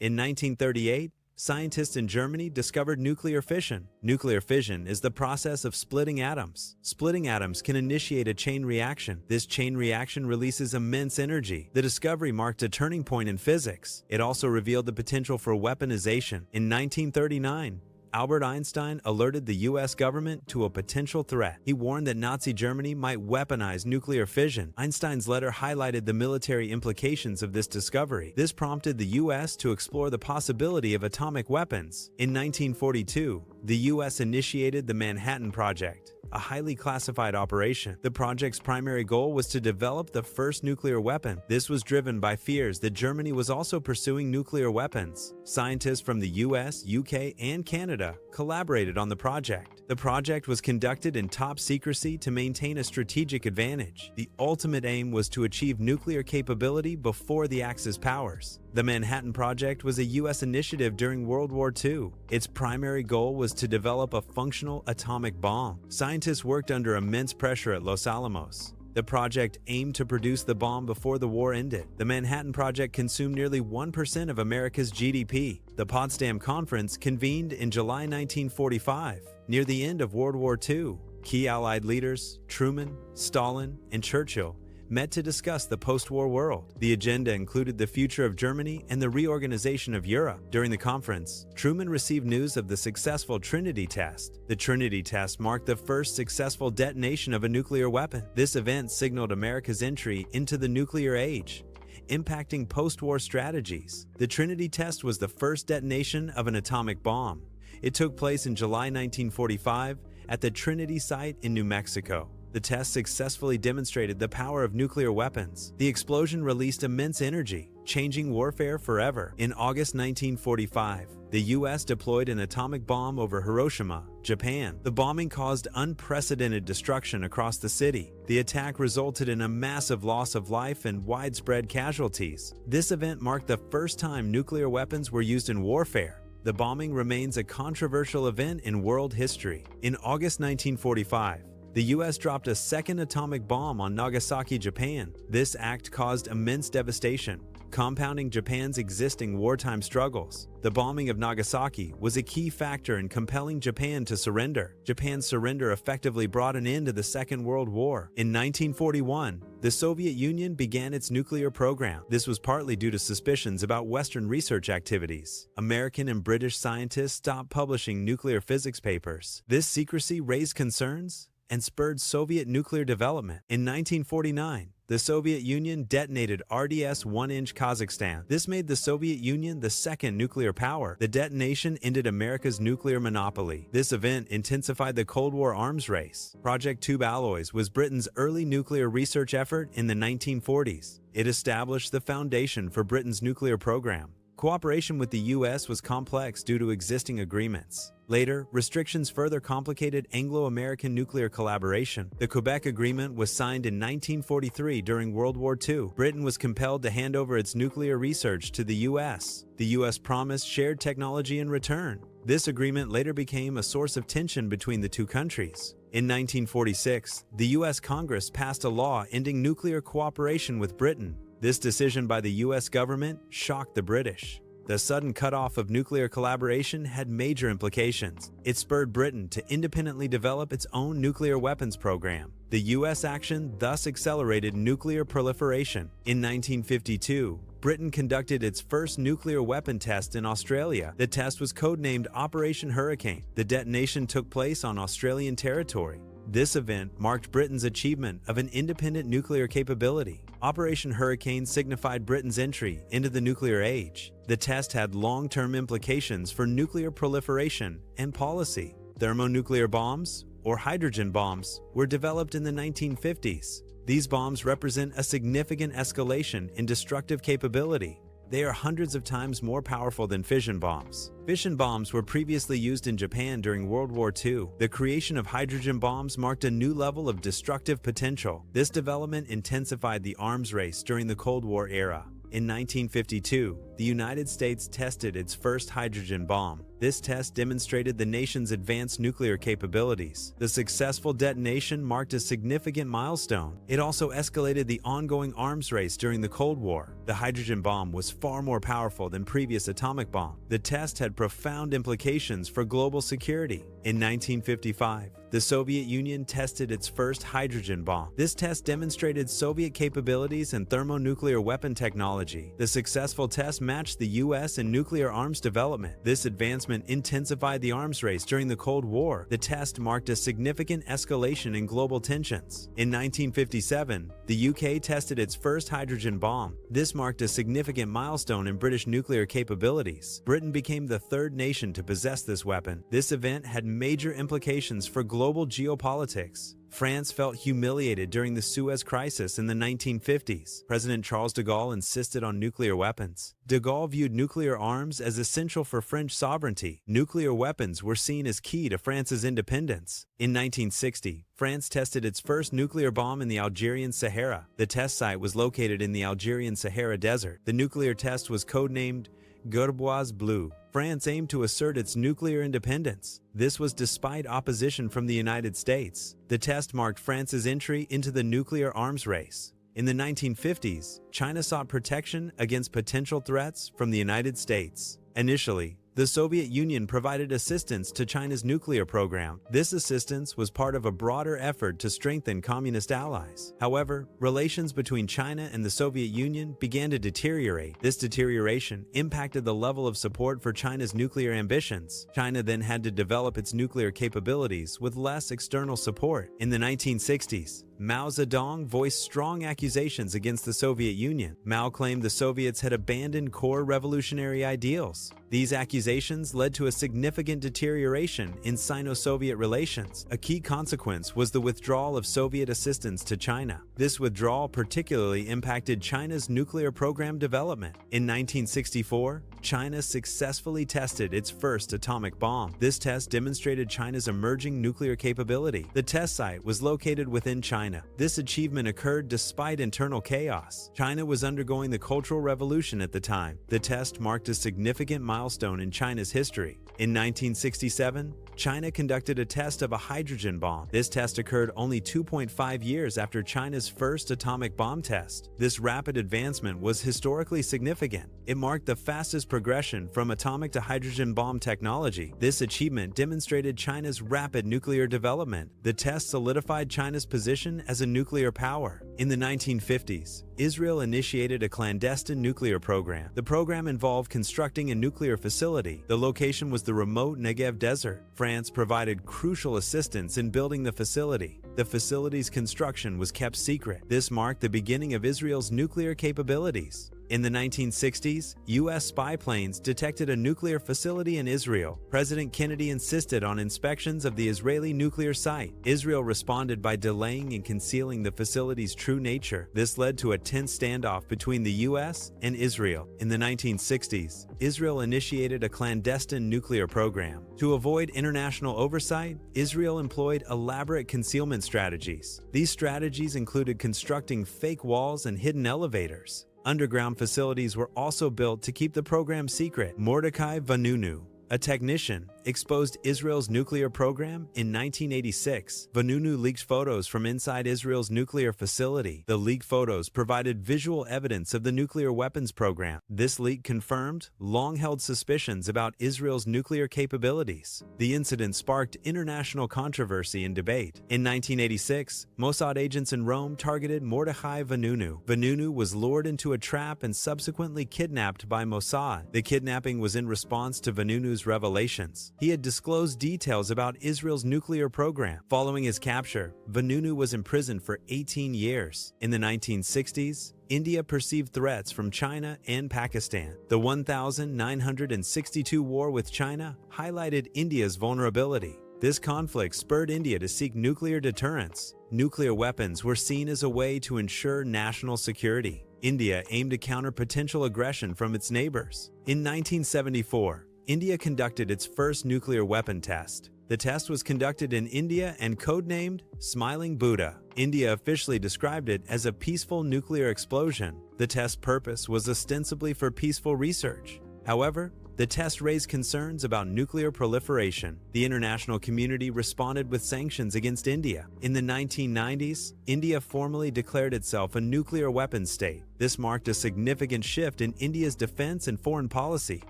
In 1938, scientists in Germany discovered nuclear fission. Nuclear fission is the process of splitting atoms. Splitting atoms can initiate a chain reaction. This chain reaction releases immense energy. The discovery marked a turning point in physics. It also revealed the potential for weaponization. In 1939, Albert Einstein alerted the U.S. government to a potential threat. He warned that Nazi Germany might weaponize nuclear fission. Einstein's letter highlighted the military implications of this discovery. This prompted the U.S. to explore the possibility of atomic weapons. In 1942, the U.S. initiated the Manhattan Project, a highly classified operation. The project's primary goal was to develop the first nuclear weapon. This was driven by fears that Germany was also pursuing nuclear weapons. Scientists from the US, UK, and Canada collaborated on the project. The project was conducted in top secrecy to maintain a strategic advantage. The ultimate aim was to achieve nuclear capability before the Axis powers. The Manhattan Project was a U.S. initiative during World War II. Its primary goal was to develop a functional atomic bomb. Scientists worked under immense pressure at Los Alamos. The project aimed to produce the bomb before the war ended. The Manhattan Project consumed nearly 1% of America's GDP. The Potsdam Conference convened in July 1945, near the end of World War II. Key Allied leaders, Truman, Stalin, and Churchill, met to discuss the post-war world. The agenda included the future of Germany and the reorganization of Europe. During the conference, Truman received news of the successful Trinity Test. The Trinity Test marked the first successful detonation of a nuclear weapon. This event signaled America's entry into the nuclear age, impacting post-war strategies. The Trinity Test was the first detonation of an atomic bomb. It took place in July 1945 at the Trinity site in New Mexico. The test successfully demonstrated the power of nuclear weapons. The explosion released immense energy, changing warfare forever. In August 1945, the U.S. deployed an atomic bomb over Hiroshima, Japan. The bombing caused unprecedented destruction across the city. The attack resulted in a massive loss of life and widespread casualties. This event marked the first time nuclear weapons were used in warfare. The bombing remains a controversial event in world history. In August 1945, the U.S. dropped a second atomic bomb on Nagasaki, Japan. This act caused immense devastation, compounding Japan's existing wartime struggles. The bombing of Nagasaki was a key factor in compelling Japan to surrender. Japan's surrender effectively brought an end to the Second World War. In 1941, the Soviet Union began its nuclear program. This was partly due to suspicions about Western research activities. American and British scientists stopped publishing nuclear physics papers. This secrecy raised concerns and spurred Soviet nuclear development. In 1949, the Soviet Union detonated RDS-1 Kazakhstan. This made the Soviet Union the second nuclear power. The detonation ended America's nuclear monopoly. This event intensified the Cold War arms race. Project Tube Alloys was Britain's early nuclear research effort in the 1940s. It established the foundation for Britain's nuclear program. Cooperation with the U.S. was complex due to existing agreements. Later, restrictions further complicated Anglo-American nuclear collaboration. The Quebec Agreement was signed in 1943 during World War II. Britain was compelled to hand over its nuclear research to the U.S. The U.S. promised shared technology in return. This agreement later became a source of tension between the two countries. In 1946, the U.S. Congress passed a law ending nuclear cooperation with Britain. This decision by the U.S. government shocked the British. The sudden cutoff of nuclear collaboration had major implications. It spurred Britain to independently develop its own nuclear weapons program. The U.S. action thus accelerated nuclear proliferation. In 1952, Britain conducted its first nuclear weapon test in Australia. The test was codenamed Operation Hurricane. The detonation took place on Australian territory. This event marked Britain's achievement of an independent nuclear capability. Operation Hurricane signified Britain's entry into the nuclear age. The test had long-term implications for nuclear proliferation and policy. Thermonuclear bombs, or hydrogen bombs, were developed in the 1950s. These bombs represent a significant escalation in destructive capability. They are hundreds of times more powerful than fission bombs. Fission bombs were previously used in Japan during World War II. The creation of hydrogen bombs marked a new level of destructive potential. This development intensified the arms race during the Cold War era. In 1952, the United States tested its first hydrogen bomb. This test demonstrated the nation's advanced nuclear capabilities. The successful detonation marked a significant milestone. It also escalated the ongoing arms race during the Cold War. The hydrogen bomb was far more powerful than previous atomic bombs. The test had profound implications for global security. In 1955, the Soviet Union tested its first hydrogen bomb. This test demonstrated Soviet capabilities and thermonuclear weapon technology. The successful test matched the US in nuclear arms development. This advancement intensified the arms race during the Cold War. The test marked a significant escalation in global tensions. In 1957, the UK tested its first hydrogen bomb. This marked a significant milestone in British nuclear capabilities. Britain became the third nation to possess this weapon. This event had major implications for global geopolitics. France felt humiliated during the Suez Crisis in the 1950s. President Charles de Gaulle insisted on nuclear weapons. De Gaulle viewed nuclear arms as essential for French sovereignty. Nuclear weapons were seen as key to France's independence. In 1960, France tested its first nuclear bomb in the Algerian Sahara. The test site was located in the Algerian Sahara Desert. The nuclear test was codenamed Gerboise Bleu. France aimed to assert its nuclear independence. This was despite opposition from the United States. The test marked France's entry into the nuclear arms race. In the 1950s, China sought protection against potential threats from the United States. Initially, the Soviet Union provided assistance to China's nuclear program. This assistance was part of a broader effort to strengthen communist allies. However, relations between China and the Soviet Union began to deteriorate. This deterioration impacted the level of support for China's nuclear ambitions. China then had to develop its nuclear capabilities with less external support. In the 1960s, Mao Zedong voiced strong accusations against the Soviet Union. Mao claimed the Soviets had abandoned core revolutionary ideals. These accusations led to a significant deterioration in Sino-Soviet relations. A key consequence was the withdrawal of Soviet assistance to China. This withdrawal particularly impacted China's nuclear program development. In 1964, China successfully tested its first atomic bomb. This test demonstrated China's emerging nuclear capability. The test site was located within China. This achievement occurred despite internal chaos. China was undergoing the Cultural Revolution at the time. The test marked a significant milestone in China's history. In 1967, China conducted a test of a hydrogen bomb. This test occurred only 2.5 years after China's first atomic bomb test. This rapid advancement was historically significant. It marked the fastest progression from atomic to hydrogen bomb technology. This achievement demonstrated China's rapid nuclear development. The test solidified China's position as a nuclear power. In the 1950s, Israel initiated a clandestine nuclear program. The program involved constructing a nuclear facility. The location was the remote Negev desert. France provided crucial assistance in building the facility. The facility's construction was kept secret. This marked the beginning of Israel's nuclear capabilities. In the 1960s, U.S. spy planes detected a nuclear facility in Israel. President Kennedy insisted on inspections of the Israeli nuclear site. Israel responded by delaying and concealing the facility's true nature. This led to a tense standoff between the U.S. and Israel. In the 1960s, Israel initiated a clandestine nuclear program. To avoid international oversight, Israel employed elaborate concealment strategies. These strategies included constructing fake walls and hidden elevators. Underground facilities were also built to keep the program secret. Mordecai Vanunu, a technician, exposed Israel's nuclear program in 1986. Vanunu leaked photos from inside Israel's nuclear facility. The leaked photos provided visual evidence of the nuclear weapons program. This leak confirmed long-held suspicions about Israel's nuclear capabilities. The incident sparked international controversy and debate. In 1986, Mossad agents in Rome targeted Mordecai Vanunu. Vanunu was lured into a trap and subsequently kidnapped by Mossad. The kidnapping was in response to Vanunu's revelations. He had disclosed details about Israel's nuclear program. Following his capture, Vanunu was imprisoned for 18 years. In the 1960s, India perceived threats from China and Pakistan. The 1962 war with China highlighted India's vulnerability. This conflict spurred India to seek nuclear deterrence. Nuclear weapons were seen as a way to ensure national security. India aimed to counter potential aggression from its neighbors. In 1974, India conducted its first nuclear weapon test. The test was conducted in India and codenamed Smiling Buddha. India officially described it as a peaceful nuclear explosion. The test's purpose was ostensibly for peaceful research. However, The test raised concerns about nuclear proliferation. The international community responded with sanctions against India. In the 1990s, India formally declared itself a nuclear weapons state. This marked a significant shift in India's defense and foreign policy.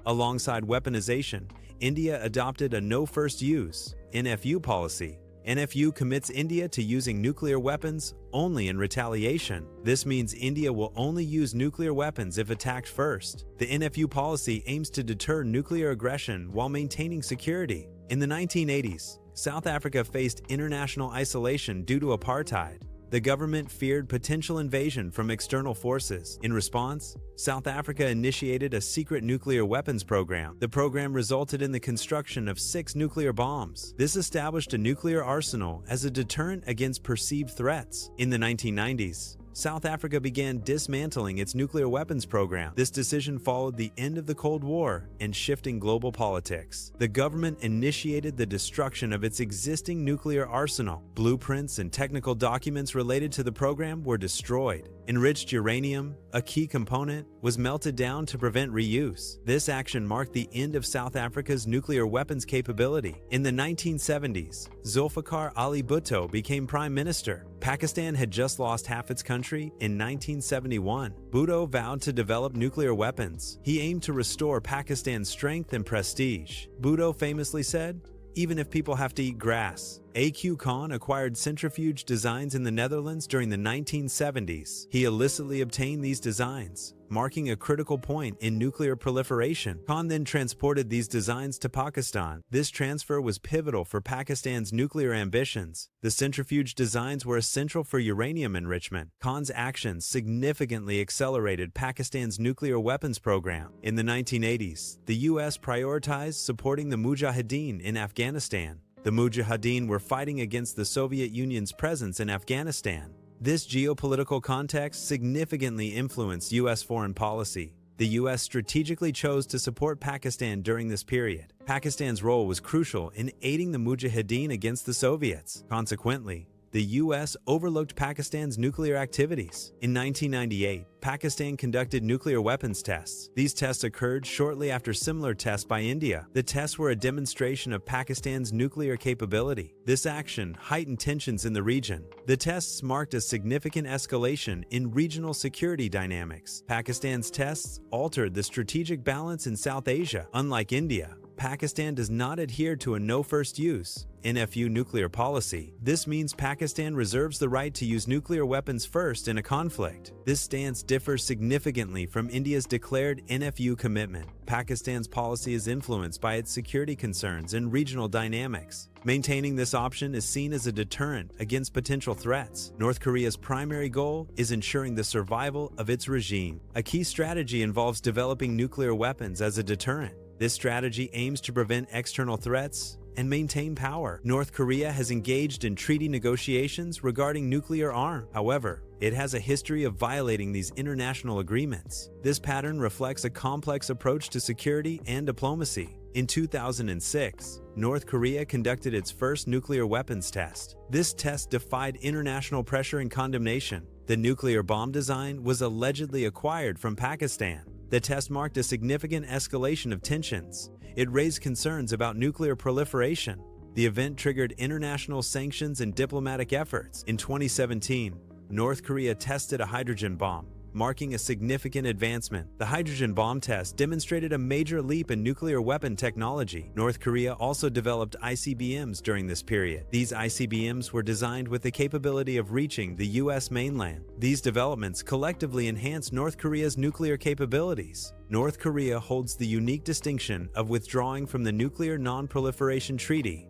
Alongside weaponization, India adopted a no first use (NFU) policy. NFU commits India to using nuclear weapons only in retaliation. This means India will only use nuclear weapons if attacked first. The NFU policy aims to deter nuclear aggression while maintaining security. In the 1980s, South Africa faced international isolation due to apartheid. The government feared potential invasion from external forces. In response, South Africa initiated a secret nuclear weapons program. The program resulted in the construction of 6 nuclear bombs. This established a nuclear arsenal as a deterrent against perceived threats. In the 1990s, South Africa began dismantling its nuclear weapons program. This decision followed the end of the Cold War and shifting global politics. The government initiated the destruction of its existing nuclear arsenal. Blueprints and technical documents related to the program were destroyed. Enriched uranium, a key component, was melted down to prevent reuse. This action marked the end of South Africa's nuclear weapons capability. In the 1970s, Zulfikar Ali Bhutto became prime minister. Pakistan had just lost half its country in 1971. Bhutto vowed to develop nuclear weapons. He aimed to restore Pakistan's strength and prestige. Bhutto famously said, "Even if people have to eat grass." A.Q. Khan acquired centrifuge designs in the Netherlands during the 1970s. He illicitly obtained these designs, marking a critical point in nuclear proliferation. Khan then transported these designs to Pakistan. This transfer was pivotal for Pakistan's nuclear ambitions. The centrifuge designs were essential for uranium enrichment. Khan's actions significantly accelerated Pakistan's nuclear weapons program. In the 1980s, the U.S. prioritized supporting the Mujahideen in Afghanistan. The Mujahideen were fighting against the Soviet Union's presence in Afghanistan. This geopolitical context significantly influenced U.S. foreign policy. The U.S. strategically chose to support Pakistan during this period. Pakistan's role was crucial in aiding the Mujahideen against the Soviets. Consequently, the U.S. overlooked Pakistan's nuclear activities. In 1998, Pakistan conducted nuclear weapons tests. These tests occurred shortly after similar tests by India. The tests were a demonstration of Pakistan's nuclear capability. This action heightened tensions in the region. The tests marked a significant escalation in regional security dynamics. Pakistan's tests altered the strategic balance in South Asia. Unlike India, Pakistan does not adhere to a no first use (NFU) nuclear policy. This means Pakistan reserves the right to use nuclear weapons first in a conflict. This stance differs significantly from India's declared NFU commitment. Pakistan's policy is influenced by its security concerns and regional dynamics. Maintaining this option is seen as a deterrent against potential threats. North Korea's primary goal is ensuring the survival of its regime. A key strategy involves developing nuclear weapons as a deterrent. This strategy aims to prevent external threats and maintain power. North Korea has engaged in treaty negotiations regarding nuclear arms. However, it has a history of violating these international agreements. This pattern reflects a complex approach to security and diplomacy. In 2006, North Korea conducted its first nuclear weapons test. This test defied international pressure and condemnation. The nuclear bomb design was allegedly acquired from Pakistan. The test marked a significant escalation of tensions. It raised concerns about nuclear proliferation. The event triggered international sanctions and diplomatic efforts. In 2017, North Korea tested a hydrogen bomb, marking a significant advancement. The hydrogen bomb test demonstrated a major leap in nuclear weapon technology. North Korea also developed ICBMs during this period. These ICBMs were designed with the capability of reaching the U.S. mainland. These developments collectively enhanced North Korea's nuclear capabilities. North Korea holds the unique distinction of withdrawing from the Nuclear Non-Proliferation Treaty,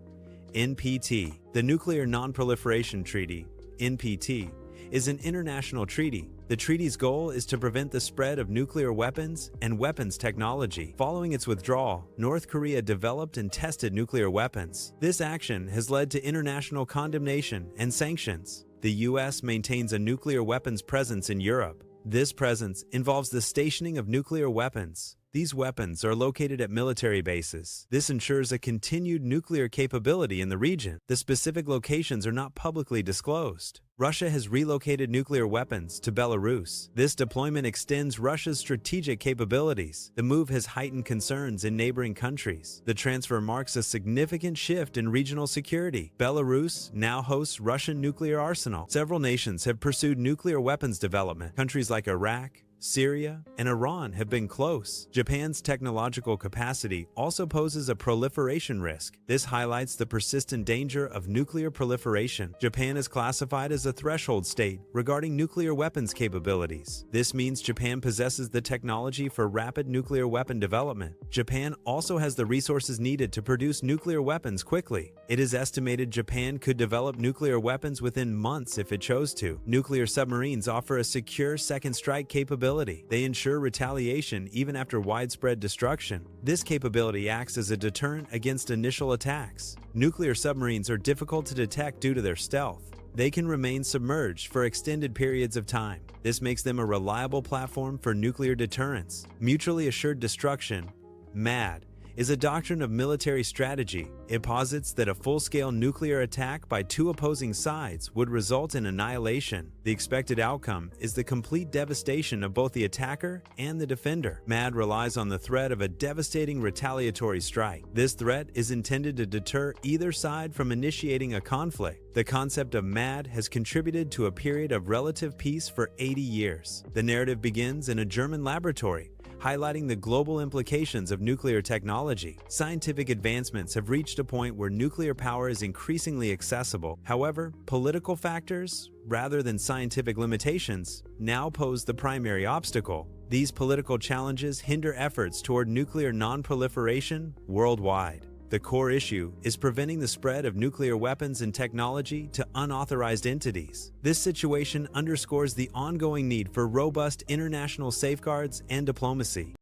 NPT. The Nuclear Non-Proliferation Treaty, NPT, is an international treaty. The treaty's goal is to prevent the spread of nuclear weapons and weapons technology. Following its withdrawal, North Korea developed and tested nuclear weapons. This action has led to international condemnation and sanctions. The U.S. maintains a nuclear weapons presence in Europe. This presence involves the stationing of nuclear weapons. These weapons are located at military bases. This ensures a continued nuclear capability in the region. The specific locations are not publicly disclosed. Russia has relocated nuclear weapons to Belarus. This deployment extends Russia's strategic capabilities. The move has heightened concerns in neighboring countries. The transfer marks a significant shift in regional security. Belarus now hosts Russian nuclear arsenal. Several nations have pursued nuclear weapons development. Countries like Iraq, Syria, and Iran have been close. Japan's technological capacity also poses a proliferation risk. This highlights the persistent danger of nuclear proliferation. Japan is classified as a threshold state regarding nuclear weapons capabilities. This means Japan possesses the technology for rapid nuclear weapon development. Japan also has the resources needed to produce nuclear weapons quickly. It is estimated Japan could develop nuclear weapons within months if it chose to. Nuclear submarines offer a secure second strike capability. They ensure retaliation even after widespread destruction. This capability acts as a deterrent against initial attacks. Nuclear submarines are difficult to detect due to their stealth. They can remain submerged for extended periods of time. This makes them a reliable platform for nuclear deterrence. Mutually assured destruction, MAD, is a doctrine of military strategy. It posits that a full-scale nuclear attack by two opposing sides would result in annihilation. The expected outcome is the complete devastation of both the attacker and the defender. MAD relies on the threat of a devastating retaliatory strike. This threat is intended to deter either side from initiating a conflict. The concept of MAD has contributed to a period of relative peace for 80 years. The narrative begins in a German laboratory, highlighting the global implications of nuclear technology. Scientific advancements have reached a point where nuclear power is increasingly accessible. However, political factors, rather than scientific limitations, now pose the primary obstacle. These political challenges hinder efforts toward nuclear non-proliferation worldwide. The core issue is preventing the spread of nuclear weapons and technology to unauthorized entities. This situation underscores the ongoing need for robust international safeguards and diplomacy.